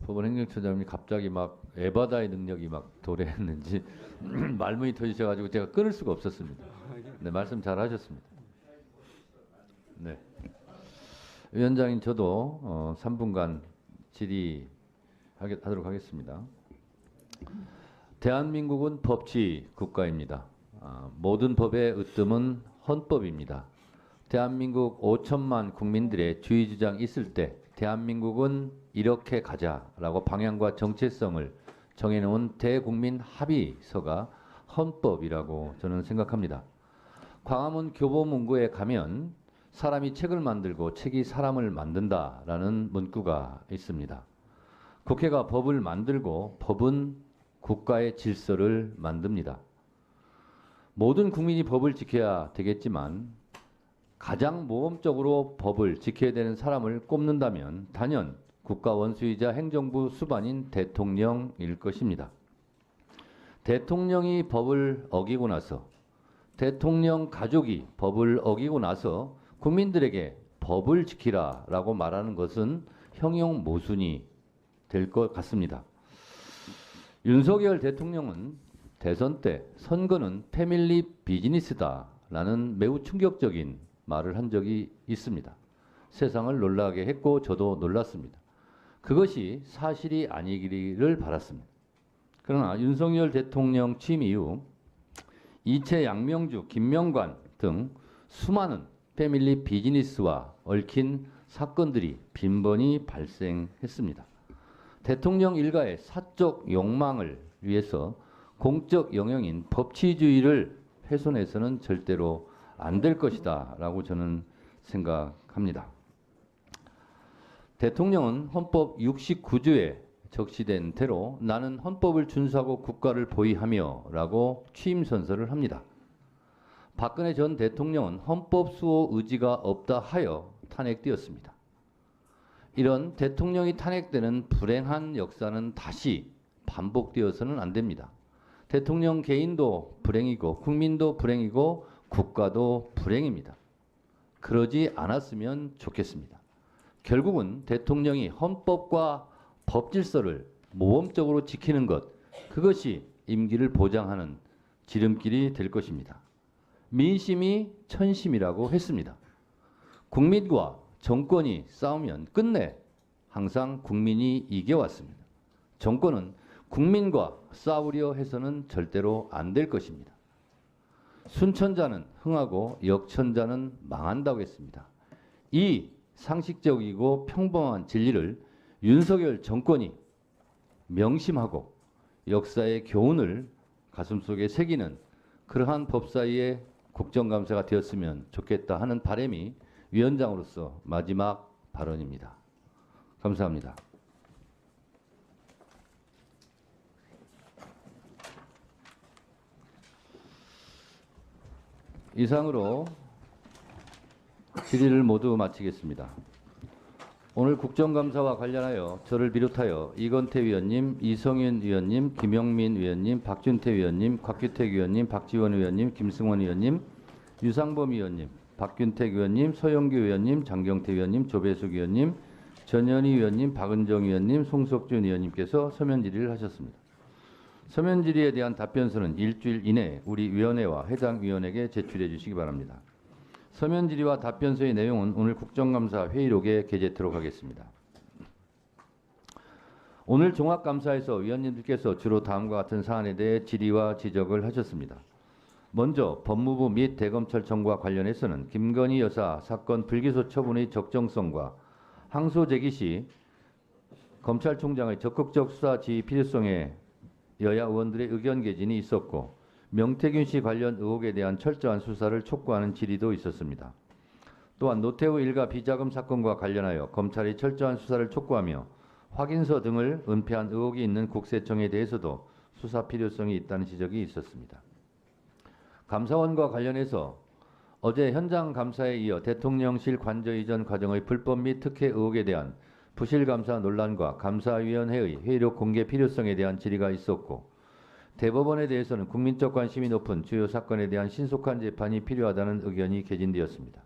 법원 행정처장님이 갑자기 막 에바다의 능력이 막 도래했는지 말문이 터지셔가지고 제가 끊을 수가 없었습니다. 네, 말씀 잘 하셨습니다. 네. 위원장님 저도 3분간 질의하도록 하겠습니다. 대한민국은 법치 국가입니다. 모든 법의 으뜸은 헌법입니다. 대한민국 5천만 국민들의 주의 주장이 있을 때 대한민국은 이렇게 가자라고 방향과 정체성을 정해놓은 대국민 합의서가 헌법이라고 저는 생각합니다. 광화문 교보문고에 가면 사람이 책을 만들고 책이 사람을 만든다라는 문구가 있습니다. 국회가 법을 만들고 법은 국가의 질서를 만듭니다. 모든 국민이 법을 지켜야 되겠지만 가장 모범적으로 법을 지켜야 되는 사람을 꼽는다면 단연 국가 원수이자 행정부 수반인 대통령일 것입니다. 대통령이 법을 어기고 나서 대통령 가족이 법을 어기고 나서 국민들에게 법을 지키라라고 말하는 것은 형용 모순이 될 것 같습니다. 윤석열 대통령은 대선 때 선거는 패밀리 비즈니스다라는 매우 충격적인 말을 한 적이 있습니다. 세상을 놀라게 했고 저도 놀랐습니다. 그것이 사실이 아니기를 바랐습니다. 그러나 윤석열 대통령 취임 이후 이채 양명주, 김명관 등 수많은 패밀리 비즈니스와 얽힌 사건들이 빈번히 발생했습니다. 대통령 일가의 사적 욕망을 위해서 공적 영역인 법치주의를 훼손해서는 절대로 안 될 것이다 라고 저는 생각합니다. 대통령은 헌법 69조에 적시된 대로 나는 헌법을 준수하고 국가를 보위하며 라고 취임선서를 합니다. 박근혜 전 대통령은 헌법 수호 의지가 없다 하여 탄핵되었습니다. 이런 대통령이 탄핵되는 불행한 역사는 다시 반복되어서는 안 됩니다. 대통령 개인도 불행이고 국민도 불행이고 국가도 불행입니다. 그러지 않았으면 좋겠습니다. 결국은 대통령이 헌법과 법 질서를 모범적으로 지키는 것, 그것이 임기를 보장하는 지름길이 될 것입니다. 민심이 천심이라고 했습니다. 국민과 정권이 싸우면 끝내 항상 국민이 이겨왔습니다. 정권은 국민과 싸우려 해서는 절대로 안 될 것입니다. 순천자는 흥하고 역천자는 망한다고 했습니다. 이 상식적이고 평범한 진리를 윤석열 정권이 명심하고 역사의 교훈을 가슴속에 새기는 그러한 법사위의 국정감사가 되었으면 좋겠다 하는 바람이 위원장으로서 마지막 발언입니다. 감사합니다. 이상으로 질의를 모두 마치겠습니다. 오늘 국정감사와 관련하여 저를 비롯하여 이건태 위원님, 이성윤 위원님, 김영민 위원님, 박준태 위원님, 곽규택 위원님, 박지원 위원님, 김승원 위원님, 유상범 위원님, 박균택 위원님, 서영규 위원님, 장경태 위원님, 조배숙 위원님, 전현희 위원님, 박은정 위원님, 송석준 위원님께서 서면 질의를 하셨습니다. 서면 질의에 대한 답변서는 일주일 이내에 우리 위원회와 해당 위원에게 제출해 주시기 바랍니다. 서면 질의와 답변서의 내용은 오늘 국정감사 회의록에 게재토록 하겠습니다. 오늘 종합감사에서 위원님들께서 주로 다음과 같은 사안에 대해 질의와 지적을 하셨습니다. 먼저 법무부 및 대검찰청과 관련해서는 김건희 여사 사건 불기소 처분의 적정성과 항소 제기 시 검찰총장의 적극적 수사 지휘 필요성에 여야 의원들의 의견 개진이 있었고 명태균 씨 관련 의혹에 대한 철저한 수사를 촉구하는 질의도 있었습니다. 또한 노태우 일가 비자금 사건과 관련하여 검찰이 철저한 수사를 촉구하며 확인서 등을 은폐한 의혹이 있는 국세청에 대해서도 수사 필요성이 있다는 지적이 있었습니다. 감사원과 관련해서 어제 현장 감사에 이어 대통령실 관저 이전 과정의 불법 및 특혜 의혹에 대한 부실 감사 논란과 감사위원회의 회의록 공개 필요성에 대한 질의가 있었고 대법원에 대해서는 국민적 관심이 높은 주요 사건에 대한 신속한 재판이 필요하다는 의견이 개진되었습니다.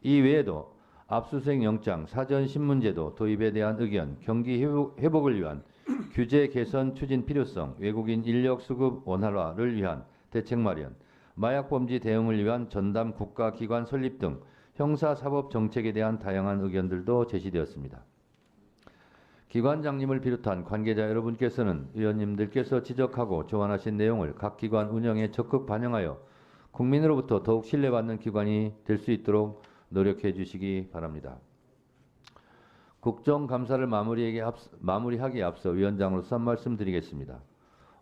이 외에도 압수수색 영장, 사전 신문제도 도입에 대한 의견, 경기 회복을 위한 규제 개선 추진 필요성, 외국인 인력 수급 원활화를 위한 대책 마련, 마약범죄 대응을 위한 전담 국가기관 설립 등 형사사법 정책에 대한 다양한 의견들도 제시되었습니다. 기관장님을 비롯한 관계자 여러분께서는 위원님들께서 지적하고 조언하신 내용을 각 기관 운영에 적극 반영하여 국민으로부터 더욱 신뢰받는 기관이 될 수 있도록 노력해 주시기 바랍니다. 국정감사를 마무리하기에 앞서 위원장으로서 한 말씀 드리겠습니다.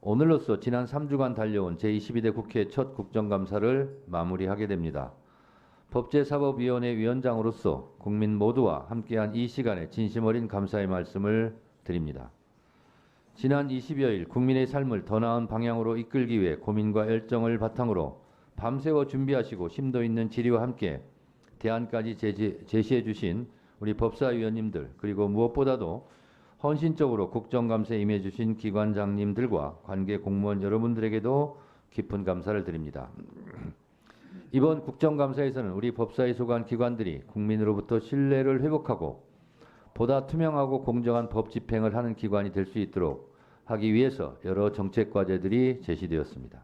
오늘로써 지난 3주간 달려온 제22대 국회 첫 국정감사를 마무리하게 됩니다. 법제사법위원회 위원장으로서 국민 모두와 함께한 이 시간에 진심 어린 감사의 말씀을 드립니다. 지난 20여일 국민의 삶을 더 나은 방향으로 이끌기 위해 고민과 열정을 바탕으로 밤새워 준비하시고 심도 있는 질의와 함께 대안까지 제시해 주신 우리 법사위원님들, 그리고 무엇보다도 헌신적으로 국정감사에 임해 주신 기관장님들과 관계 공무원 여러분들에게도 깊은 감사를 드립니다. 이번 국정감사에서는 우리 법사위 소관 기관들이 국민으로부터 신뢰를 회복하고 보다 투명하고 공정한 법 집행을 하는 기관이 될 수 있도록 하기 위해서 여러 정책 과제들이 제시되었습니다.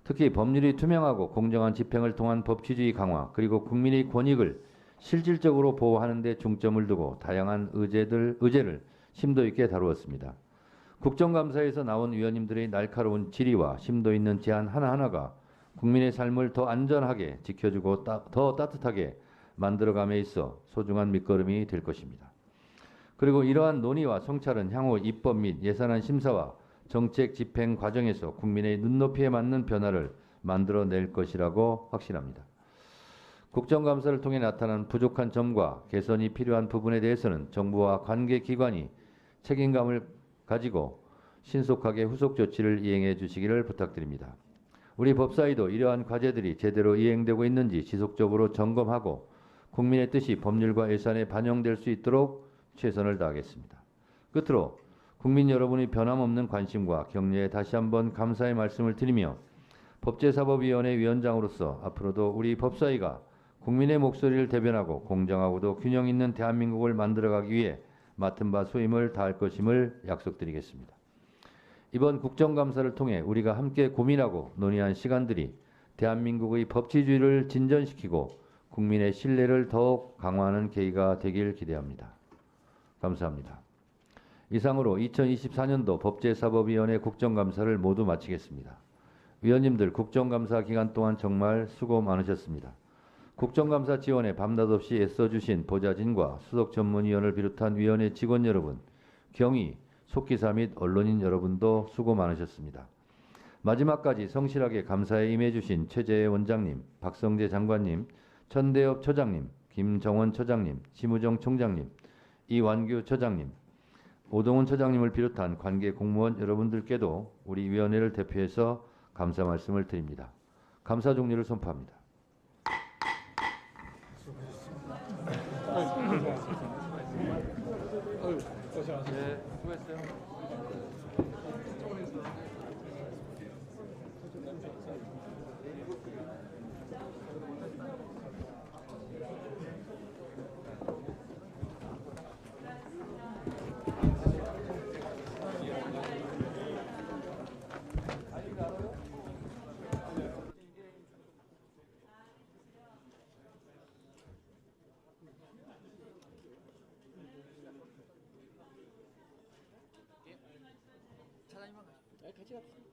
특히 법률이 투명하고 공정한 집행을 통한 법치주의 강화, 그리고 국민의 권익을 실질적으로 보호하는 데 중점을 두고 다양한 의제를 심도 있게 다루었습니다. 국정감사에서 나온 위원님들의 날카로운 질의와 심도 있는 제안 하나하나가 국민의 삶을 더 안전하게 지켜주고 더 따뜻하게 만들어감에 있어 소중한 밑거름이 될 것입니다. 그리고 이러한 논의와 성찰은 향후 입법 및 예산안 심사와 정책 집행 과정에서 국민의 눈높이에 맞는 변화를 만들어낼 것이라고 확신합니다. 국정감사를 통해 나타난 부족한 점과 개선이 필요한 부분에 대해서는 정부와 관계기관이 책임감을 가지고 신속하게 후속 조치를 이행해 주시기를 부탁드립니다. 우리 법사위도 이러한 과제들이 제대로 이행되고 있는지 지속적으로 점검하고 국민의 뜻이 법률과 예산에 반영될 수 있도록 최선을 다하겠습니다. 끝으로 국민 여러분의 변함없는 관심과 격려에 다시 한번 감사의 말씀을 드리며 법제사법위원회 위원장으로서 앞으로도 우리 법사위가 국민의 목소리를 대변하고 공정하고도 균형 있는 대한민국을 만들어가기 위해 맡은 바 소임을 다할 것임을 약속드리겠습니다. 이번 국정감사를 통해 우리가 함께 고민하고 논의한 시간들이 대한민국의 법치주의를 진전시키고 국민의 신뢰를 더욱 강화하는 계기가 되길 기대합니다. 감사합니다. 이상으로 2024년도 법제사법위원회 국정감사를 모두 마치겠습니다. 위원님들 국정감사 기간 동안 정말 수고 많으셨습니다. 국정감사 지원에 밤낮 없이 애써주신 보좌진과 수석 전문위원을 비롯한 위원회 직원 여러분, 경위, 속기사 및 언론인 여러분도 수고 많으셨습니다. 마지막까지 성실하게 감사에 임해주신 최재해 원장님, 박성재 장관님, 천대엽 처장님, 김정원 처장님, 심우정 총장님, 이완규 처장님, 오동훈 처장님을 비롯한 관계 공무원 여러분들께도 우리 위원회를 대표해서 감사 말씀을 드립니다. 감사 종료를 선포합니다. 네, 수고했어요. 같이 갑시다.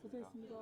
고생했습니다.